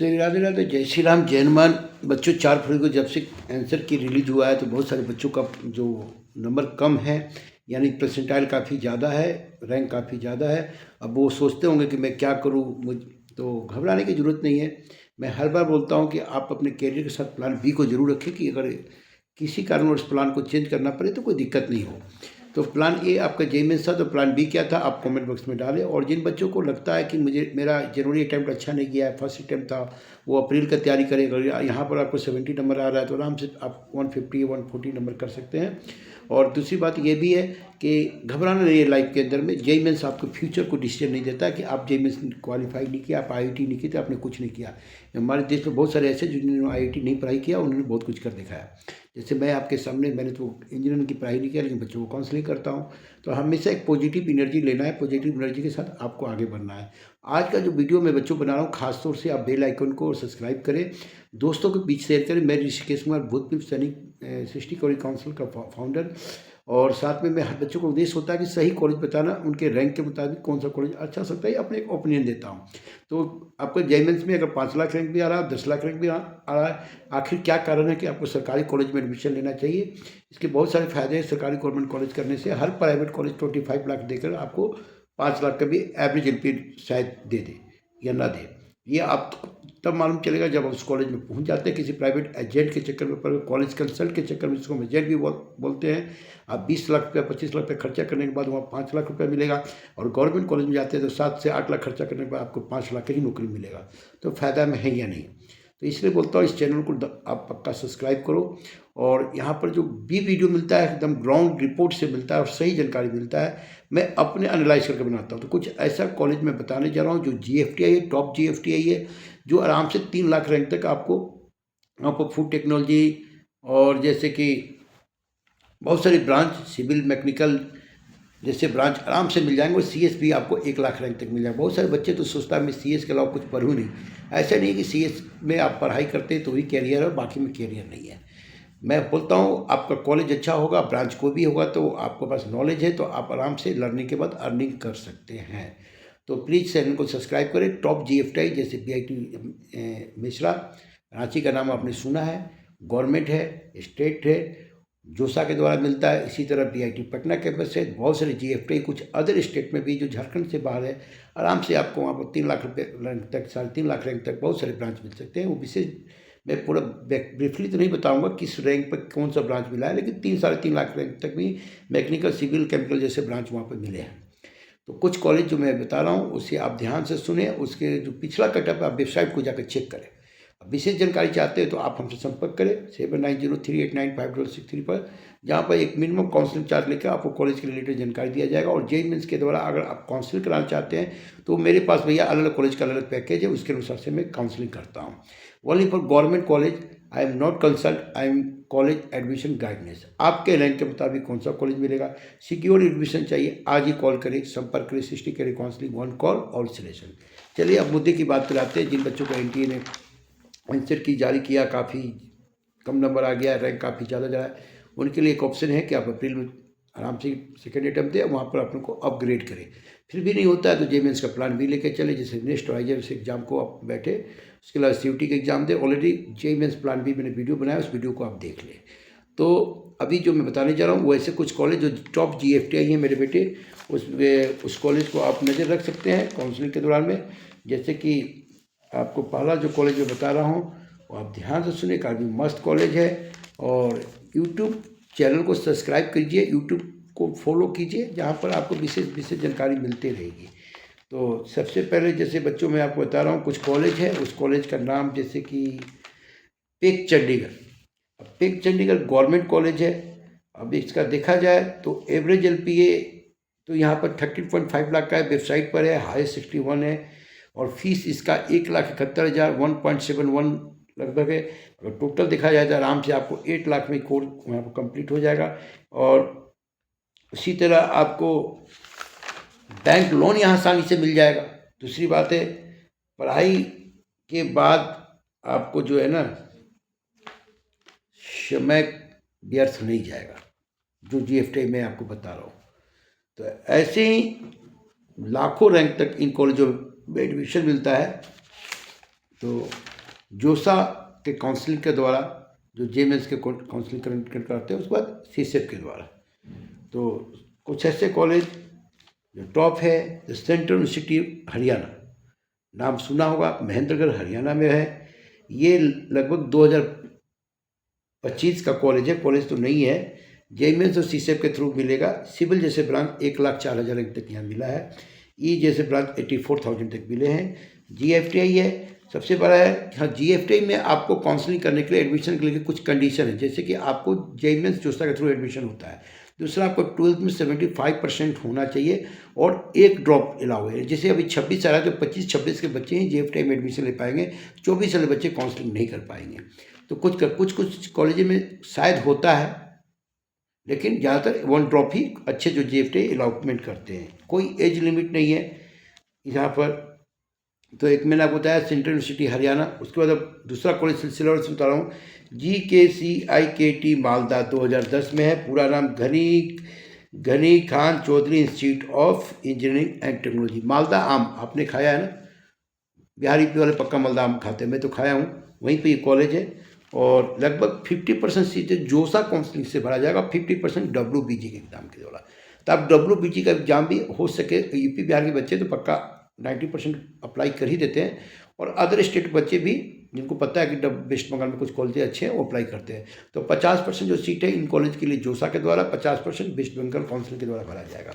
श्री राधे राधे, जय श्री राम, जय हनुमान। बच्चों 4 फरवरी को जब से आंसर की रिलीज हुआ है तो बहुत सारे बच्चों का जो नंबर कम है, यानी परसेंटाइल काफ़ी ज़्यादा है, रैंक काफ़ी ज़्यादा है। अब वो सोचते होंगे कि मैं क्या करूँ, तो घबराने की ज़रूरत नहीं है। मैं हर बार बोलता हूँ कि आप अपने कैरियर के साथ प्लान बी को ज़रूर रखें कि अगर किसी कारणवश प्लान को चेंज करना पड़े तो कोई दिक्कत नहीं हो। तो प्लान ए आपका जेईई मेंस था, तो प्लान बी क्या था आप कमेंट बॉक्स में डालें। और जिन बच्चों को लगता है कि मेरा जनवरी अटैम्प्ट अच्छा नहीं किया है, फर्स्ट अटैम्प्ट था, वो अप्रैल का तैयारी करेगा। यहाँ पर आपको 70 नंबर आ रहा है तो आराम से आप 150 140 नंबर कर सकते हैं। और दूसरी बात ये भी है कि घबराना नहीं है लाइफ के अंदर में। जेईई मेंस आपको फ्यूचर को डिसीजन नहीं देता कि आप जेईई मेंस क्वालिफाई नहीं किया, आप आईआईटी नहीं किया, आपने कुछ नहीं किया। हमारे देश में बहुत सारे ऐसे जिन्होंने आईआईटी नहीं पढ़ाई किया, उन्होंने बहुत कुछ कर दिखाया। जैसे मैं आपके सामने, मैंने तो इंजीनियरिंग की पढ़ाई नहीं किया लेकिन बच्चों को काउंसलिंग करता हूँ। तो हमेशा एक पॉजिटिव एनर्जी लेना है, पॉजिटिव एनर्जी के साथ आपको आगे बढ़ना है। आज का जो वीडियो मैं बच्चों बना रहा हूँ, खासतौर से आप बेल आइकन को सब्सक्राइब करें, दोस्तों के बीच शेयर करें। मैं ऋषिकेश कुमार, भूतपूर्व सैनिक सृष्टि कौरी काउंसिल का फाउंडर। और साथ में मैं हर बच्चों को उद्देश्य होता है कि सही कॉलेज बताना, उनके रैंक के मुताबिक कौन सा कॉलेज अच्छा सकता है, अपने एक ओपिनियन देता हूँ। तो आपको जेईई मेंस में अगर 5 लाख रैंक भी आ रहा है, 10 लाख रैंक भी आ रहा है, आखिर क्या कारण है कि आपको सरकारी कॉलेज में एडमिशन लेना चाहिए। इसके बहुत सारे फायदे हैं सरकारी गवर्नमेंट कॉलेज करने से। हर प्राइवेट कॉलेज 25 लाख देकर आपको 5 लाख का भी एवरेज एलपी शायद दे दे या ना दे। ये आप तब मालूम चलेगा जब आप उस कॉलेज में पहुंच जाते हैं। किसी प्राइवेट एजेंट के चक्कर में, कॉलेज कंसल्ट के चक्कर में, जिसको हम एजेंट भी बोलते हैं, आप 20 लाख रुपया 25 लाख रुपया खर्चा करने के बाद वहाँ 5 लाख रुपया मिलेगा। और गवर्नमेंट कॉलेज में जाते हैं तो 7 से 8 लाख खर्चा करने के बाद आपको 5 लाख की ही नौकरी मिलेगा। तो फ़ायदा में है या नहीं। तो इसलिए बोलता हूँ इस चैनल को आप पक्का सब्सक्राइब करो। और यहाँ पर जो भी वीडियो मिलता है एकदम ग्राउंड रिपोर्ट से मिलता है और सही जानकारी मिलता है। मैं अपने एनालाइज करके बनाता हूँ। तो कुछ ऐसा कॉलेज में बताने जा रहा हूँ जो जीएफटीआई है, टॉप जीएफटीआई है, जो आराम से 3 लाख रैंक तक आपको फूड टेक्नोलॉजी और जैसे कि बहुत सारी ब्रांच, सिविल मैकेनिकल जैसे ब्रांच आराम से मिल जाएंगे। और सीएस भी आपको 1 लाख रैंक तक मिल जाएगा। बहुत सारे बच्चे तो सोचता है मैं सीएस के अलावा कुछ पढ़ूँ नहीं। ऐसा नहीं कि सीएस में आप पढ़ाई करते हैं तो ही कैरियर है, बाकी में कैरियर नहीं है। मैं बोलता हूँ आपका कॉलेज अच्छा होगा, ब्रांच को भी होगा, तो आपके पास नॉलेज है तो आप आराम से लर्निंग के बाद अर्निंग कर सकते हैं। तो प्लीज़ चैनल को सब्सक्राइब करें। टॉप जीएफटीआई जैसे बीआईटी मिश्रा, रांची का नाम आपने सुना है, गवर्नमेंट है, स्टेट है, जोसा के द्वारा मिलता है। इसी तरह बीआईटी पटना कैंपस है, बहुत सारे जीएफटीआई कुछ अदर स्टेट में भी जो झारखंड से बाहर है। आराम से आपको वहाँ पर 3 लाख रुपये रैंक तक, 3.5 लाख रैंक तक बहुत सारे ब्रांच मिल सकते हैं। वो विशेष मैं पूरा ब्रीफली तो नहीं बताऊंगा किस रैंक पर कौन सा ब्रांच मिला है, लेकिन 3-3.5 लाख रैंक तक भी मैकेनिकल, सिविल, केमिकल जैसे ब्रांच वहाँ पर मिले हैं। तो कुछ कॉलेज जो मैं बता रहा हूँ उसे आप ध्यान से सुने, उसके जो पिछला कटअप आप वेबसाइट को जाकर चेक करें। अब विशेष जानकारी चाहते हैं तो आप हमसे संपर्क करें 7903895063 पर, जहाँ पर एक मिनिमम काउंसलिंग चार्ज लेकर आपको कॉलेज के रिलेटेड जानकारी दिया जाएगा। और जेईई मेंस के द्वारा अगर आप काउंसलिंग कराना चाहते हैं तो मेरे पास भैया अलग अलग कॉलेज का अलग अलग पैकेज है, उसके अनुसार से मैं काउंसलिंग करता हूँ। Only for government college I am not consult, I am college admission guidance. आपके रैंक के मुताबिक कौन सा कॉलेज मिलेगा, सिक्योर एडमिशन चाहिए, आज ही कॉल करें, संपर्क करें। सृष्टि करें काउंसलिंग, 1 कॉल और सिलेक्शन। चलिए अब मुद्दे की बात कराते हैं। जिन बच्चों को एनटीए ने आंसर की जारी किया, काफ़ी कम नंबर आ गया, रैंक काफ़ी ज़्यादा जा रहा है, उनके लिए एक ऑप्शन है कि आप अप्रैल में आराम से सेकेंड अटैम्प्ट दें, वहाँ पर अपने को अपग्रेड करें। फिर भी नहीं होता है तो जेईई मेंस का प्लान भी लेके चले, जैसे नेक्स्ट वाइजर से एग्जाम को आप बैठे, उसके अलावा सीयूटी का एग्जाम दे। ऑलरेडी जेईई मेंस प्लान भी मैंने वीडियो बनाया, उस वीडियो को आप देख लें। तो अभी जो मैं बताने जा रहा हूँ वो ऐसे कुछ कॉलेज जो टॉप जीएफटीआई हैं मेरे बेटे, उस कॉलेज को आप नज़र रख सकते हैं काउंसलिंग के दौरान में। जैसे कि आपको पहला जो कॉलेज मैं बता रहा हूँ वो आप ध्यान से सुनिए, काफ़ी मस्त कॉलेज है। और यूट्यूब चैनल को सब्सक्राइब कीजिए, यूट्यूब को फॉलो कीजिए, जहाँ पर आपको विशेष जानकारी मिलती रहेगी। तो सबसे पहले जैसे बच्चों मैं आपको बता रहा हूँ कुछ कॉलेज है, उस कॉलेज का नाम जैसे कि पेक चंडीगढ़। अब पेक चंडीगढ़ गवर्नमेंट कॉलेज है। अब इसका देखा जाए तो एवरेज एलपीए तो यहाँ पर 13.5 लाख का है, वेबसाइट पर है, हाईएस्ट 61 है। और फीस इसका 1,71,000 1.71 लगभग है। अगर टोटल देखा जाए तो आराम से आपको 8 लाख में कोर्स वहाँ पर कंप्लीट हो जाएगा। और उसी तरह आपको बैंक लोन यहाँ आसानी से मिल जाएगा। दूसरी बात है पढ़ाई के बाद आपको जो है ना समय व्यर्थ नहीं जाएगा, जो जीएफटीआई में आपको बता रहा हूँ। तो ऐसे ही लाखों रैंक तक इन कॉलेजों में एडमिशन मिलता है। तो जोसा के काउंसलिंग के द्वारा जो जेएमएस के काउंसलिंग करते हैं, उसके बाद सीसेट के द्वारा। तो कुछ ऐसे कॉलेज जो टॉप है, जो सेंट्रल यूनिवर्सिटी हरियाणा, नाम सुना होगा, महेंद्रगढ़ हरियाणा में है। ये लगभग 2025 का कॉलेज है, कॉलेज तो नहीं है। जेएमएस और सीसेट के थ्रू मिलेगा। सिविल जैसे ब्रांच 1,04,000 रैंक तक यहाँ मिला है। ई जैसे ब्रांच 84,000 तक मिले हैं। जीएफटीआई है, सबसे बड़ा है। हाँ, जीएफटीआई में आपको काउंसलिंग करने के लिए, एडमिशन के लिए कुछ कंडीशन है, जैसे कि आपको जेएमएस जोसा के थ्रू एडमिशन होता है। दूसरा, आपको 12th में 75% होना चाहिए और एक ड्रॉप अलाउ है। जैसे अभी 26 आ रहा है, तो 25-26 के बच्चे ही जीएफटीआई में एडमिशन ले पाएंगे, 24 वाले बच्चे काउंसलिंग नहीं कर पाएंगे। तो कुछ कॉलेज में शायद होता है, लेकिन ज़्यादातर 1 ड्रॉप ही अच्छे जो जीएफटीआई अलाउटमेंट करते हैं। कोई एज लिमिट नहीं है यहाँ पर। तो एक मैंने आपको बताया सेंट्रल यूनिवर्सिटी हरियाणा। उसके बाद अब दूसरा कॉलेज सिलसिला और बता रहा हूँ, GKCIKT मालदा 2010 में है। पूरा नाम Ghani Khan Chowdhury institute of engineering and technology. Malda आम आपने खाया है ना, बिहारी पे वाले पक्का मालदा आम खाते हैं, मैं तो खाया हूँ। वहीं पे ये कॉलेज है और लगभग 50% सीटें जोसा काउंसलिंग से भरा जाएगा, 50% WBG के एग्ज़ाम के द्वारा। तो आप WBG का एग्ज़ाम भी हो सके, यूपी बिहार के बच्चे तो पक्का 90% अप्लाई कर ही देते हैं, और अदर स्टेट बच्चे भी जिनको पता है कि वेस्ट बंगाल में कुछ कॉलेज अच्छे हैं वो अप्लाई करते हैं। तो 50% जो सीट है इन कॉलेज के लिए जोसा के द्वारा, 50% वेस्ट बंगाल काउंसिल के द्वारा भरा जाएगा।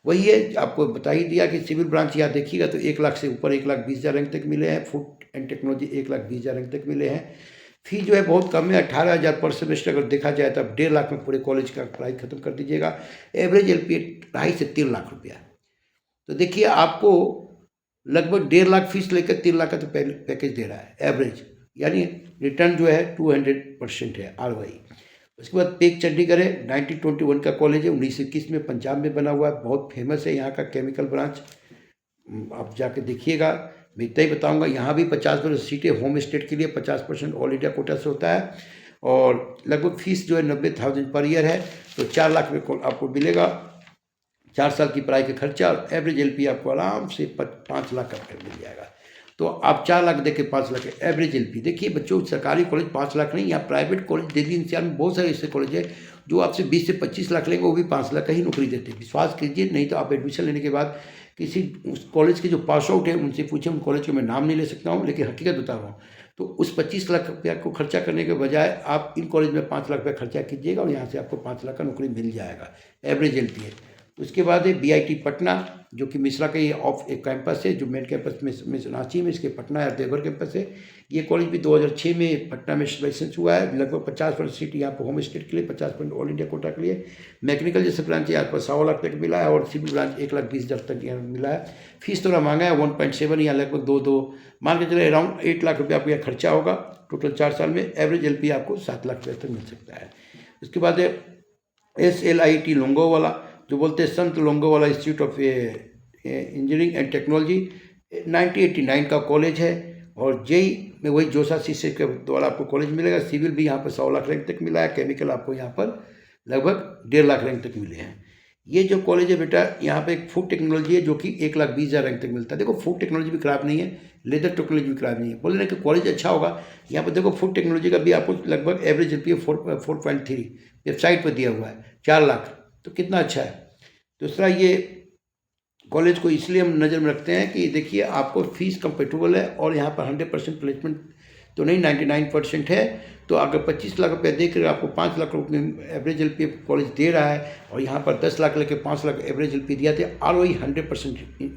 वही है, आपको बता ही दिया कि सिविल ब्रांच यहाँ देखिएगा तो 1 लाख से ऊपर 1,20,000 रैंक तक मिले हैं। फूड एंड टेक्नोलॉजी 1,20,000 रैंक तक मिले हैं। फी जो है बहुत कम है, 18,000 पर सेमेस्टर। अगर देखा जाए तो अब 1.5 लाख में पूरे कॉलेज का पढ़ाई खत्म कर दीजिएगा। एवरेज LPA 2.5 से 3 लाख रुपया। तो देखिए आपको लगभग 1.5 लाख फीस लेकर 3 लाख का तो पैकेज दे रहा है एवरेज, यानी रिटर्न जो है 200% है ROI। उसके बाद पेक चंडीगढ़ है, 1921 का कॉलेज है, 1921 में पंजाब में बना हुआ है, बहुत फेमस है यहाँ का केमिकल ब्रांच। आप जाके देखिएगा। मैं इतना ही बताऊँगा, यहाँ भी 50% सीटें होम स्टेट के लिए, 50% ऑल इंडिया कोटा से होता है, और लगभग फीस जो है 90,000 पर ईयर है। तो 4 लाख में आपको मिलेगा 4 साल की पढ़ाई का खर्चा, और एवरेज LPA आपको आराम से 5 लाख का मिल जाएगा। तो आप 4 लाख देके 5 लाख एवरेज LPA। देखिए बच्चों, सरकारी कॉलेज 5 लाख नहीं, यहाँ प्राइवेट कॉलेज दिल्ली NCR में बहुत सारे ऐसे कॉलेज है जो आपसे 20 से 25 लाख लेंगे, वो भी 5 लाख का ही नौकरी देते हैं। विश्वास कीजिए, नहीं तो आप एडमिशन लेने के बाद किसी उस कॉलेज के जो पास आउट है उनसे पूछें, उन कॉलेज को मैं नाम नहीं ले सकता हूँ, लेकिन हकीकत बता रहा हूँ। तो उस 25 लाख रुपया को खर्चा करने के बजाय आप इन कॉलेज में 5 लाख रुपया खर्चा कीजिएगा और यहाँ से आपको 5 लाख का नौकरी मिल जाएगा एवरेज LPA। उसके बाद है BIT पटना, जो कि मिश्रा का ये ऑफ एक कैंपस है, जो मेन कैंपस में रांची में, इसके पटना या देवघर कैंपस है। ये कॉलेज भी 2006 में पटना में लाइसेंस हुआ है। लगभग 50% सीट यहाँ पर होम स्टेट के लिए, 50% ऑल इंडिया कोटा के लिए। मैकेनिकल जैसे ब्रांच यहाँ पर 100 लाख तक मिला है, और सिविल ब्रांच 1,20,000 तक यहाँ मिला है। फीस थोड़ा महंगा है, 1.7 या लगभग 2 मान के चले अराउंड 8 लाख रुपये आपको यहाँ खर्चा होगा टोटल 4 साल में। एवरेज LPA आपको 7 लाख रुपये तक मिल सकता है। उसके बाद है SLIT लोंगोवाला, जो बोलते हैं संत Longewala institute of engineering and technology, 1989 का कॉलेज है। और JEE में वही जोसा सीसे के द्वारा आपको कॉलेज मिलेगा। सिविल भी यहाँ पर 100 लाख रैंक तक मिला है। केमिकल आपको यहाँ पर लगभग 1.5 लाख रैंक तक मिले हैं। ये जो कॉलेज है बेटा, यहाँ पे एक फूड टेक्नोलॉजी है जो कि 1,20,000 रैंक तक मिलता है। देखो फूड टेक्नोलॉजी भी खराब नहीं है, लेदर टेक्नोलॉजी भी खराब नहीं है। बोल रहे कि कॉलेज अच्छा होगा, यहाँ पर देखो फूड टेक्नोलॉजी का भी आपको लगभग एवरेज LPA 4.3 वेबसाइट पर दिया हुआ है, 4 लाख। तो कितना अच्छा है। दूसरा, ये कॉलेज को इसलिए हम नज़र में रखते हैं कि देखिए आपको फीस कंपेटेबल है, और यहाँ पर 100% प्लेसमेंट तो नहीं, 99% है। तो अगर 25 लाख रुपये देकर आपको 5 लाख रुपये एवरेज LPA कॉलेज दे रहा है, और यहाँ पर 10 लाख लेके 5 लाख एवरेज LPA दिया, तो ROI 100%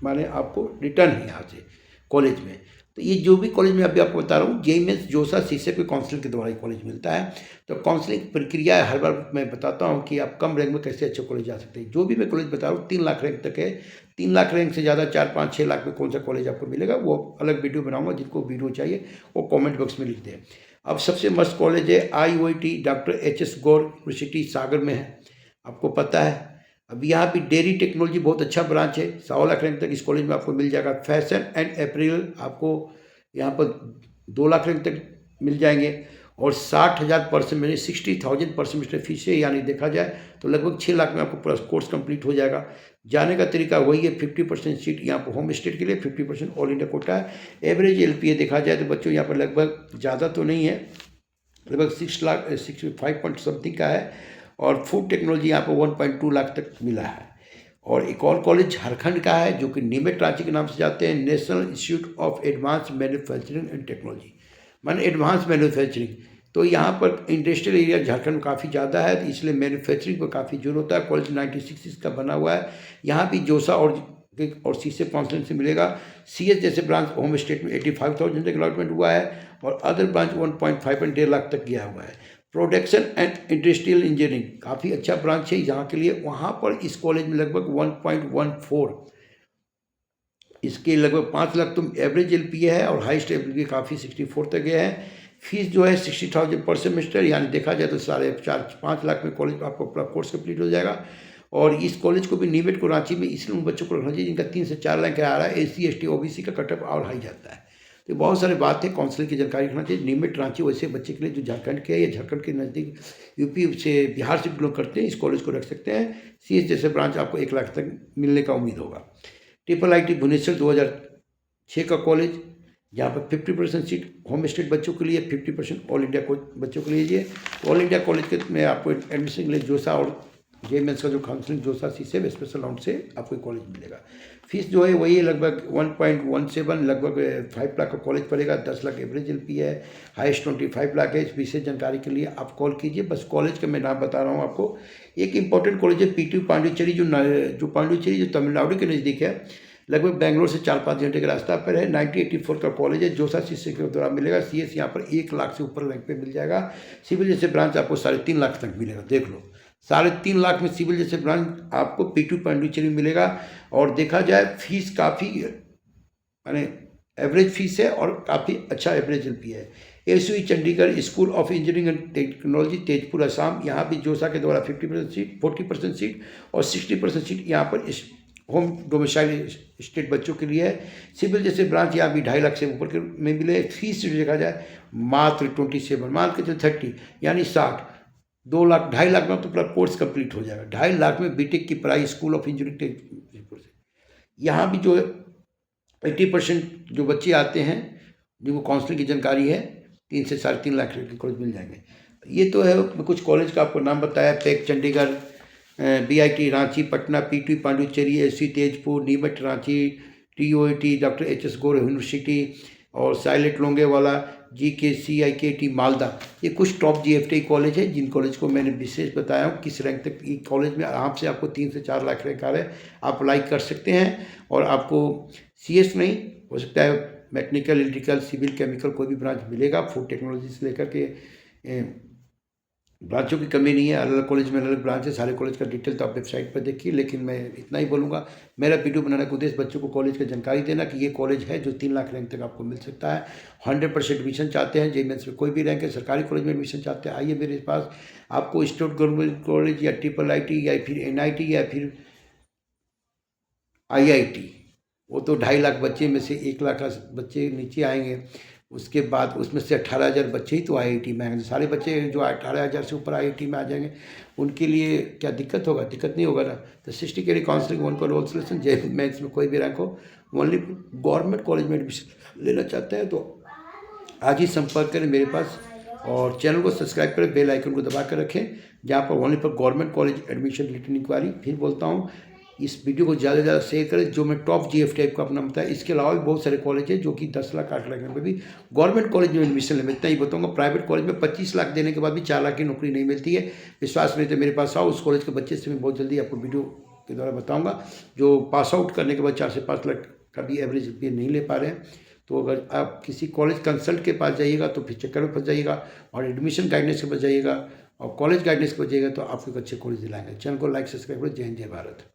माने आपको रिटर्न है यहाँ से कॉलेज में। तो ये जो भी कॉलेज में अभी आपको बता रहा हूँ, JMS जोसा सीसे के काउंसलिंग के द्वारा ही कॉलेज मिलता है। तो काउंसलिंग प्रक्रिया हर बार मैं बताता हूँ कि आप कम रैंक में कैसे अच्छे कॉलेज जा सकते हैं। जो भी मैं कॉलेज बता रहा हूँ 3 लाख रैंक तक है। 3 लाख रैंक से ज़्यादा 4, 5, 6 लाख में कौन सा कॉलेज आपको मिलेगा, वो अलग वीडियो बनाऊँगा। जिनको वीडियो चाहिए वो कॉमेंट बॉक्स में लिख दें। अब सबसे मस्त कॉलेज है IOIT डॉक्टर HS गौर यूनिवर्सिटी सागर में है, आपको पता है। अब यहाँ पे डेयरी टेक्नोलॉजी बहुत अच्छा ब्रांच है, 100 लाख रैंक तक इस कॉलेज में आपको मिल जाएगा। फैशन एंड अपैरल आपको यहाँ पर 2 लाख रैंक तक मिल जाएंगे, और 60,000 पर सेमेस्टर 60,000 पर सेमेस्टर फीस है। यानी देखा जाए तो लगभग 6 लाख में आपको पूरा कोर्स कंप्लीट हो जाएगा। जाने का तरीका वही है, 50% सीट यहाँ पर होम स्टेट के लिए, 50% ऑल इंडिया कोटा है। एवरेज LPA देखा जाए तो बच्चों यहाँ पर लगभग ज़्यादा तो नहीं है, लगभग 6,65 पॉइंट समथिंग का है। और फूड टेक्नोलॉजी यहाँ पर 1.2 लाख तक मिला है। और एक और कॉलेज झारखंड का है जो कि नीमेट रांची के नाम से जाते हैं, national institute of advance manufacturing and technology, माने एडवांस मैन्युफैक्चरिंग। तो यहाँ पर इंडस्ट्रियल एरिया झारखंड में काफ़ी ज़्यादा है, तो इसलिए मैन्युफैक्चरिंग पर काफ़ी जोर होता है। कॉलेज 96 का बना हुआ है। यहाँ भी जोसा और सीसे काउंसिलिंग से मिलेगा। CS जैसे ब्रांच होम स्टेट में 85,000 तक अलॉटमेंट हुआ है, और अदर ब्रांच 1.5 और 1.5 लाख तक गया हुआ है। प्रोडक्शन एंड इंडस्ट्रियल इंजीनियरिंग काफ़ी अच्छा ब्रांच है यहाँ के लिए। वहाँ पर इस कॉलेज में लगभग 1.14, इसके लगभग 5 लाख तो एवरेज LPA है, और हाईएस्ट LPA काफ़ी 64 तक गया है। फीस जो है 60,000 पर सेमेस्टर, यानी देखा जाए तो 4.5 लाख में कॉलेज आपको पूरा कोर्स कंप्लीट हो जाएगा। और इस कॉलेज को भी नीमेट को रांची में इसलिए उन बच्चों को रखना चाहिए जिनका 3 से 4 लाख आ रहा है। SC ST OBC का कटअप और हाई जाता है। तो बहुत सारी बात है, काउंसलिंग की जानकारी रखना चाहिए। नीमेट रांची वैसे बच्चे के लिए जो झारखंड के है या झारखंड के नज़दीक UP से बिहार से बिलोंग करते हैं, इस कॉलेज को रख सकते हैं। CS जैसे ब्रांच आपको 1 लाख तक मिलने का उम्मीद होगा। IIIT भुवनेश्वर 2006 का कॉलेज, जहाँ पर 50% सीट होम स्टेट बच्चों के लिए, 50% ऑल इंडिया बच्चों के लिए। ऑल इंडिया कॉलेज के में आपको एडमिशन के लिए जोसा और JMS का जो काउंसलिंग जोसा CSEB स्पेशल राउंड से आपको कॉलेज मिलेगा। फीस जो है वही लगभग 1.17, लगभग 5 लाख का कॉलेज पड़ेगा। 10 लाख एवरेज LPA है, हाईएस्ट 25 लाख है। इस विशेष जानकारी के लिए आप कॉल कीजिए। बस कॉलेज का मैं नाम बता रहा हूँ आपको। एक इंपॉर्टेंट कॉलेज है PT पांडिचेरी, जो पांडिचेरी जो तमिलनाडु के नज़दीक है, लगभग बेंगलोर से 4-5 घंटे के रास्ता पर है। 1984 का कॉलेज है। जोसा CSE के द्वारा मिलेगा। CS यहाँ पर 1 लाख से ऊपर रैंक पे मिल जाएगा। सिविल जैसे ब्रांच आपको 3.5 लाख तक मिलेगा। देख लो, 3.5 लाख में सिविल जैसे ब्रांच आपको PT पांडिचेरी मिलेगा। और देखा जाए फीस काफ़ी माने एवरेज फीस है, और काफ़ी अच्छा एवरेज LPA है। SUE Chandigarh school of engineering and technology Tezpur Assam, यहाँ भी जोसा के द्वारा 50% सीट, 40% सीट और 60% सीट यहाँ पर होम डोमिसाइल स्टेट बच्चों के लिए है। सिविल जैसे ब्रांच यहाँ भी 2.5 लाख से ऊपर के में मिले। फीस जो देखा जाए मात्र 27, मान के चलो 30, यानी 60, 2.5 लाख में तो पूरा कोर्स कंप्लीट हो जाएगा। 2.5 लाख में BTech की पढ़ाई स्कूल ऑफ इंजीनियरिंग टेक्नोलॉजी से। यहाँ भी जो 80% जो बच्चे आते हैं जिनको काउंसलिंग की जानकारी है, 3 से 3.5 लाख के कॉलेज मिल जाएंगे। ये तो है कुछ कॉलेज का आपको नाम बताया। Pack Chandigarh, BIT Ranchi, Patna, PT Pondicherry, SC Tezpur, Neemuch Ranchi, TOAT doctor HS गौर यूनिवर्सिटी, और साइलेंट लोंगेवाला, GKCIKT मालदा। ये कुछ टॉप GFT कॉलेज है जिन कॉलेज को मैंने विशेष बताया हूँ किस रैंक तक। ये कॉलेज में आराम से आपको 3 से 4 लाख रैंक आ रहा है, आप अप्लाई कर सकते हैं। और आपको CS नहीं हो सकता है, मैकेनिकल, इलेक्ट्रिकल, सिविल, केमिकल कोई भी ब्रांच मिलेगा। फूड टेक्नोलॉजी से लेकर के ब्रांचों की कमी नहीं है। अलग अलग कॉलेज में अलग अलग ब्रांच है। सारे कॉलेज का डिटेल तो आप वेबसाइट पर देखिए। लेकिन मैं इतना ही बोलूँगा, मेरा वीडियो बनाने का उद्देश्य बच्चों को कॉलेज की जानकारी देना कि ये कॉलेज है जो 3 लाख रैंक तक आपको मिल सकता है। 100% एडमिशन चाहते हैं, JMS में कोई भी रैंक है, सरकारी कॉलेज में एडमिशन चाहते हैं, आइए मेरे पास। आपको स्टेट गवर्नमेंट कॉलेज या IIIT या फिर NIT या फिर IIT, वो तो 2.5 लाख बच्चे में से 1 लाख बच्चे नीचे आएंगे। उसके बाद उसमें से 18,000 बच्चे ही तो IIT में आएंगे। सारे बच्चे जो 18,000 से ऊपर IIT में आ जाएंगे, उनके लिए क्या दिक्कत होगा? दिक्कत नहीं होगा ना। तो 60 के काउंसलिंग, 1 का रोल सिलेक्शन, JMS में कोई भी रैंक हो, ओनली गवर्नमेंट कॉलेज में एडमिशन लेना चाहते हैं तो आज ही संपर्क करें मेरे पास। और चैनल को सब्सक्राइब करें, बेल आइकन को दबा कर रखें, जहाँ पर ओनली पर government college admission related inquiry. फिर बोलता हूँ, इस वीडियो को ज़्यादा से ज़्यादा शेयर करें, जो मैं टॉप GFT को अपना बताया। इसके अलावा भी बहुत सारे कॉलेज हैं जो कि 10 लाख 8 लाख में भी गवर्नमेंट कॉलेज में एडमिशन ले। मैं इतना ही बताऊँगा, प्राइवेट कॉलेज में 25 लाख देने के बाद भी 4 लाख की नौकरी नहीं मिलती है। विश्वास नहीं तो मेरे पास आओ, उस कॉलेज के बच्चे से मैं बहुत जल्दी आपको वीडियो के द्वारा बताऊँगा, जो पास आउट करने के बाद 4 से 5 लाख का भी एवरेज रुपये नहीं ले पा रहे हैं। तो अगर आप किसी कॉलेज कंसल्ट के पास जाइएगा तो फिर चक्कर में फंस जाइएगा, और एडमिशन गाइडेंस के पास जाइएगा और कॉलेज गाइडेंस के पास जाइएगा तो आपको एक अच्छे कॉलेज दिलाएंगे। चैनल को लाइक सब्सक्राइब करें। जय हिंद, जय भारत।